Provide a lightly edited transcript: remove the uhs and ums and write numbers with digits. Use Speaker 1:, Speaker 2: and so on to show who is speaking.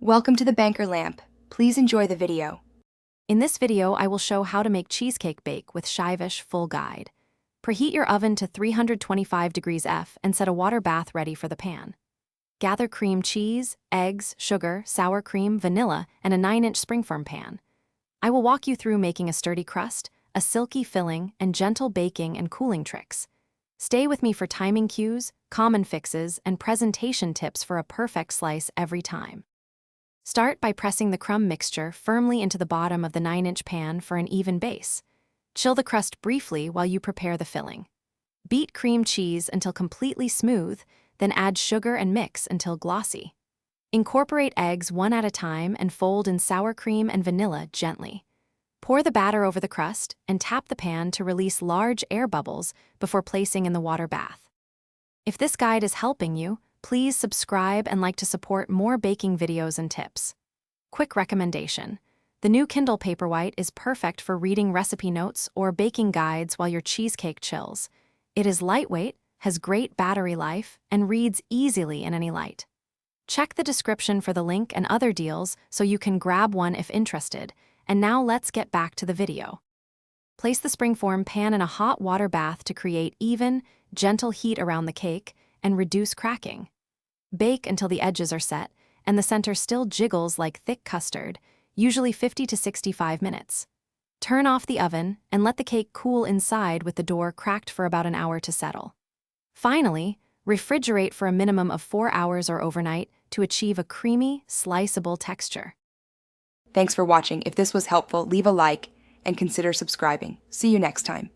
Speaker 1: Welcome to the Banker Lamp. Please enjoy the video.
Speaker 2: In this video, I will show how to make cheesecake bake with Shivesh full guide. Preheat your oven to 325 degrees F and set a water bath ready for the pan. Gather cream cheese, eggs, sugar, sour cream, vanilla, and a 9-inch springform pan. I will walk you through making a sturdy crust, a silky filling, and gentle baking and cooling tricks. Stay with me for timing cues, common fixes, and presentation tips for a perfect slice every time. Start by pressing the crumb mixture firmly into the bottom of the 9-inch pan for an even base. Chill the crust briefly while you prepare the filling. Beat cream cheese until completely smooth, then add sugar and mix until glossy. Incorporate eggs one at a time and fold in sour cream and vanilla gently. Pour the batter over the crust and tap the pan to release large air bubbles before placing in the water bath. If this guide is helping you, please subscribe and like to support more baking videos and tips. Quick recommendation: the new Kindle Paperwhite is perfect for reading recipe notes or baking guides while your cheesecake chills. It is lightweight, has great battery life, and reads easily in any light. Check the description for the link and other deals so you can grab one if interested. And now let's get back to the video. Place the springform pan in a hot water bath to create even, gentle heat around the cake and reduce cracking. Bake until the edges are set and the center still jiggles like thick custard, usually 50 to 65 minutes. Turn off the oven and let the cake cool inside with the door cracked for about an hour to settle. Finally, refrigerate for a minimum of 4 hours or overnight to achieve a creamy, sliceable texture.
Speaker 1: Thanks for watching. If this was helpful, leave a like and consider subscribing. See you next time.